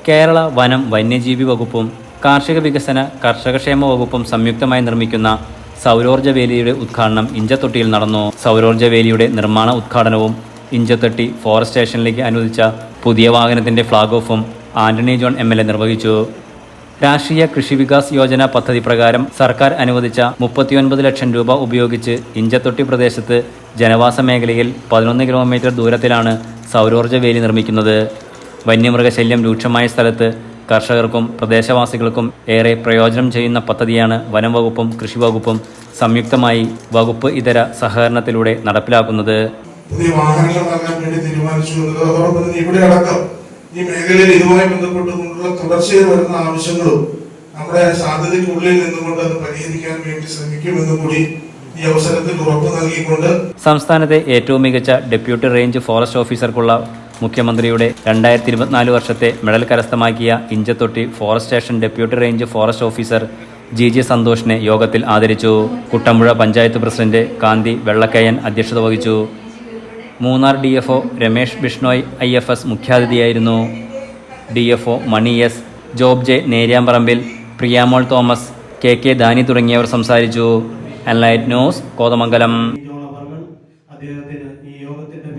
കേരള വനം വന്യജീവി വകുപ്പും കാർഷിക വികസന കർഷകക്ഷേമ വകുപ്പും സംയുക്തമായി നിർമ്മിക്കുന്ന സൗരോർജ്ജ വേലിയുടെ ഉദ്ഘാടനം ഇഞ്ചത്തൊട്ടിയിൽ നടന്നു. സൗരോർജ്ജ വേലിയുടെ നിർമ്മാണ ഉദ്ഘാടനവും ഇഞ്ചത്തൊട്ടി ഫോറസ്റ്റ് സ്റ്റേഷനിലേക്ക് അനുവദിച്ച പുതിയ വാഹനത്തിന്റെ ഫ്ളാഗ് ഓഫും ആന്റണി ജോൺ MLA നിർവഹിച്ചു. രാഷ്ട്രീയ കൃഷി വികാസ് യോജന പദ്ധതി പ്രകാരം സർക്കാർ അനുവദിച്ച 39 ലക്ഷം രൂപ ഉപയോഗിച്ച് ഇഞ്ചത്തൊട്ടി പ്രദേശത്ത് ജനവാസ മേഖലയിൽ 11 കിലോമീറ്റർ ദൂരത്തിലാണ് സൗരോർജ്ജ വേലി നിർമ്മിക്കുന്നത്. വന്യമൃഗശല്യം രൂക്ഷമായ സ്ഥലത്ത് കർഷകർക്കും പ്രദേശവാസികൾക്കും ഏറെ പ്രയോജനം ചെയ്യുന്ന പദ്ധതിയാണ് വനം വകുപ്പും കൃഷി വകുപ്പും സംയുക്തമായി വകുപ്പ് ഇതര സഹകരണത്തിലൂടെ നടപ്പിലാക്കുന്നത്. പുതിയ വാഹനങ്ങൾ നൽകാൻ വേണ്ടി തീരുമാനിച്ചു. അതോടൊപ്പം ഇവിടെ അടക്കം ഈ മേഖലയിൽ ഇതുമായി ബന്ധപ്പെട്ടുകൊണ്ടുള്ള തുടർച്ചയായി വരുന്ന ആവശ്യങ്ങളും നമ്മുടെ സാധ്യതയ്ക്കുള്ളിൽ നിന്നുകൊണ്ട് അത് പരിഹരിക്കാൻ വേണ്ടി ശ്രമിക്കുമെന്നും കൂടി ഈ അവസരത്തിൽ ഉറപ്പ് നൽകിക്കൊണ്ട് സംസ്ഥാനത്തെ ഏറ്റവും മികച്ച ഡെപ്യൂട്ടി റേഞ്ച് ഫോറസ്റ്റ് ഓഫീസർക്കുള്ള മുഖ്യമന്ത്രിയുടെ 2024 വർഷത്തെ മെഡൽ കരസ്ഥമാക്കിയ Inchathotti forest station deputy range forest officer GG സന്തോഷിനെ യോഗത്തിൽ ആദരിച്ചു. കുട്ടമ്പുഴ പഞ്ചായത്ത് പ്രസിഡന്റ് കാന്തി വെള്ളക്കയൻ അധ്യക്ഷത വഹിച്ചു. മൂന്നാർ DFO രമേഷ് ബിഷ്ണോയ് IFS മുഖ്യാതിഥിയായിരുന്നു. DFO Mani S, Job J Neriyamparambil, Priyamol Thomas, KK Dani തുടങ്ങിയവർ സംസാരിച്ചു. Enlight news Kothamangalam.